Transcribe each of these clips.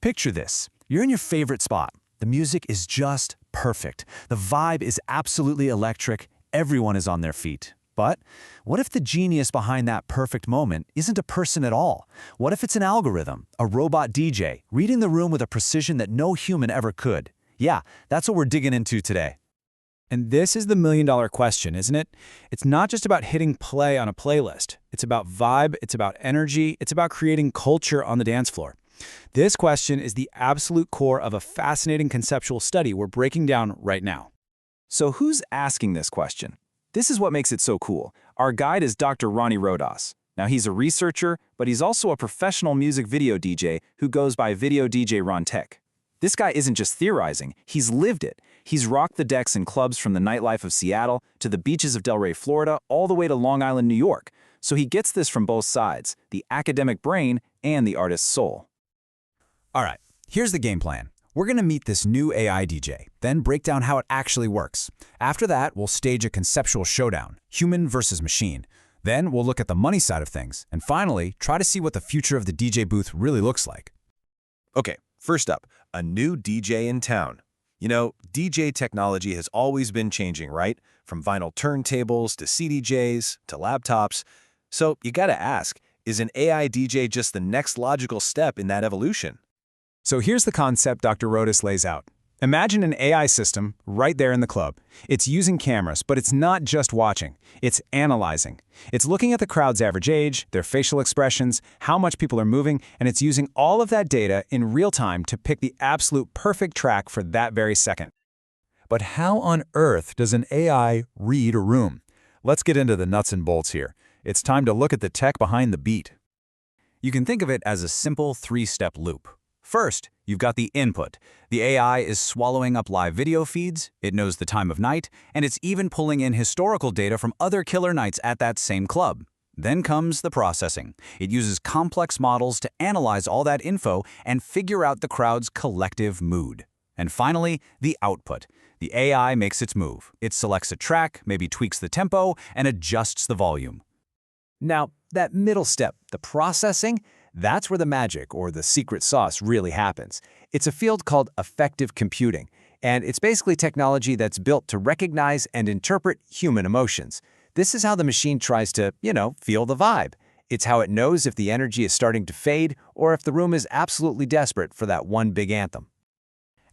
Picture this. You're in your favorite spot. The music is just perfect. The vibe is absolutely electric. Everyone is on their feet. But what if the genius behind that perfect moment isn't a person at all? What if it's an algorithm, a robot DJ, reading the room with a precision that no human ever could? Yeah, that's what we're digging into today. And this is the million-dollar question, isn't it? It's not just about hitting play on a playlist. It's about vibe, it's about energy, it's about creating culture on the dance floor. This question is the absolute core of a fascinating conceptual study we're breaking down right now. So who's asking this question? This is what makes it so cool. Our guide is Dr. Rodas. Now he's a researcher, but he's also a professional music video DJ who goes by Video DJ Ron Tech. This guy isn't just theorizing, he's lived it. He's rocked the decks in clubs from the nightlife of Seattle to the beaches of Delray, Florida, all the way to Long Island, New York. So he gets this from both sides, the academic brain and the artist's soul. All right, here's the game plan. We're going to meet this new AI DJ, then break down how it actually works. After that, we'll stage a conceptual showdown, human versus machine. Then we'll look at the money side of things, and finally, try to see what the future of the DJ booth really looks like. Okay, first up, a new DJ in town. You know, DJ technology has always been changing, right? From vinyl turntables to CDJs to laptops. So you gotta ask, is an AI DJ just the next logical step in that evolution? So here's the concept Dr. Rodas lays out. Imagine an AI system right there in the club. It's using cameras, but it's not just watching. It's analyzing. It's looking at the crowd's average age, their facial expressions, how much people are moving, and it's using all of that data in real time to pick the absolute perfect track for that very second. But how on earth does an AI read a room? Let's get into the nuts and bolts here. It's time to look at the tech behind the beat. You can think of it as a simple three-step loop. First, you've got the input. The AI is swallowing up live video feeds, it knows the time of night, and it's even pulling in historical data from other killer nights at that same club. Then comes the processing. It uses complex models to analyze all that info and figure out the crowd's collective mood. And finally, the output. The AI makes its move. It selects a track, maybe tweaks the tempo, and adjusts the volume. Now, that middle step, the processing, that's where the magic or the secret sauce really happens. It's a field called affective computing, and it's basically technology that's built to recognize and interpret human emotions. This is how the machine tries to, feel the vibe. It's how it knows if the energy is starting to fade or if the room is absolutely desperate for that one big anthem.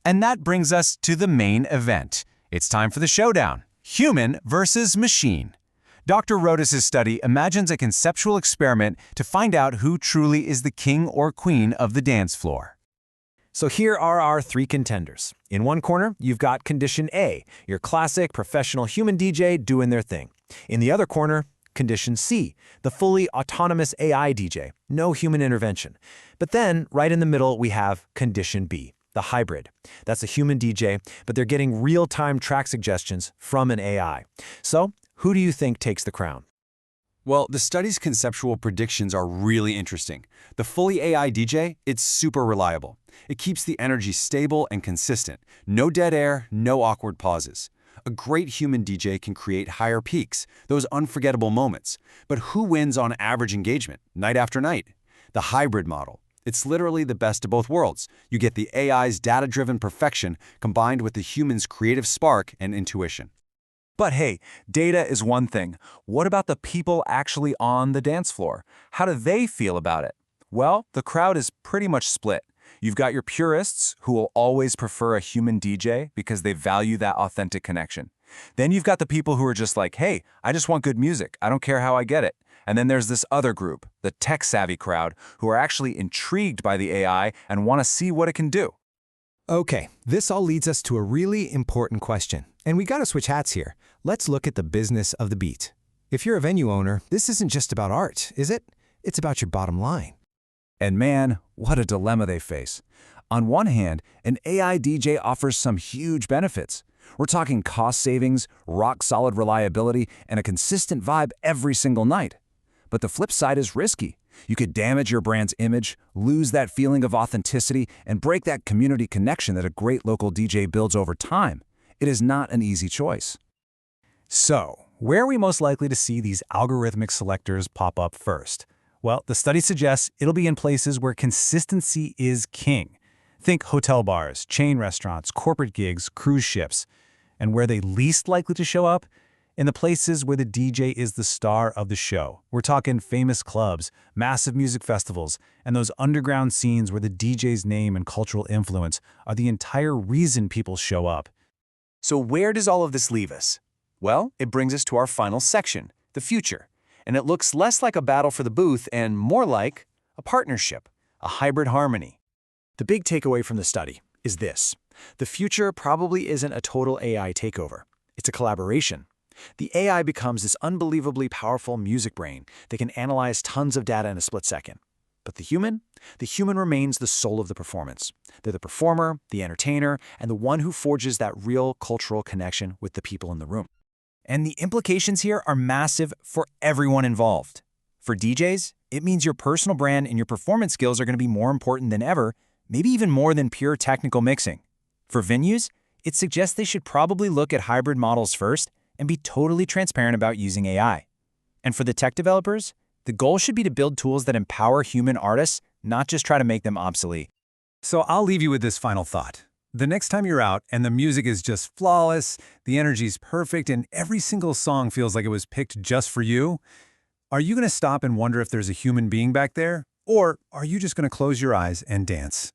And that brings us to the main event. It's time for the showdown, human versus machine. Dr. Rodas' study imagines a conceptual experiment to find out who truly is the king or queen of the dance floor. So here are our three contenders. In one corner, you've got condition A, your classic professional human DJ doing their thing. In the other corner, condition C, the fully autonomous AI DJ, no human intervention. But then, right in the middle, we have condition B, the hybrid. That's a human DJ, but they're getting real-time track suggestions from an AI. So, who do you think takes the crown? Well, the study's conceptual predictions are really interesting. The fully AI DJ, it's super reliable. It keeps the energy stable and consistent. No dead air, no awkward pauses. A great human DJ can create higher peaks, those unforgettable moments. But who wins on average engagement, night after night? The hybrid model. It's literally the best of both worlds. You get the AI's data-driven perfection combined with the human's creative spark and intuition. But hey, data is one thing. What about the people actually on the dance floor? How do they feel about it? Well, the crowd is pretty much split. You've got your purists who will always prefer a human DJ because they value that authentic connection. Then you've got the people who are just like, hey, I just want good music. I don't care how I get it. And then there's this other group, the tech-savvy crowd, who are actually intrigued by the AI and want to see what it can do. Okay, this all leads us to a really important question. And we gotta switch hats here. Let's look at the business of the beat. If you're a venue owner, this isn't just about art, is it? It's about your bottom line. And man, what a dilemma they face. On one hand, an AI DJ offers some huge benefits. We're talking cost savings, rock-solid reliability, and a consistent vibe every single night. But the flip side is risky. You could damage your brand's image, lose that feeling of authenticity, and break that community connection that a great local DJ builds over time. It is not an easy choice. So, where are we most likely to see these algorithmic selectors pop up first? Well, the study suggests it'll be in places where consistency is king. Think hotel bars, chain restaurants, corporate gigs, cruise ships. And where they least likely to show up? In the places where the DJ is the star of the show. We're talking famous clubs, massive music festivals, and those underground scenes where the DJ's name and cultural influence are the entire reason people show up. So where does all of this leave us? Well, it brings us to our final section, the future. And it looks less like a battle for the booth and more like a partnership, a hybrid harmony. The big takeaway from the study is this. The future probably isn't a total AI takeover. It's a collaboration. The AI becomes this unbelievably powerful music brain that can analyze tons of data in a split second. But the human remains the soul of the performance. They're the performer, the entertainer, and the one who forges that real cultural connection with the people in the room. And the implications here are massive for everyone involved. For DJs, it means your personal brand and your performance skills are going to be more important than ever, maybe even more than pure technical mixing. For venues, it suggests they should probably look at hybrid models first and be totally transparent about using AI. And for the tech developers, the goal should be to build tools that empower human artists, not just try to make them obsolete. So I'll leave you with this final thought. The next time you're out and the music is just flawless, the energy's perfect, and every single song feels like it was picked just for you, are you going to stop and wonder if there's a human being back there? Or are you just going to close your eyes and dance?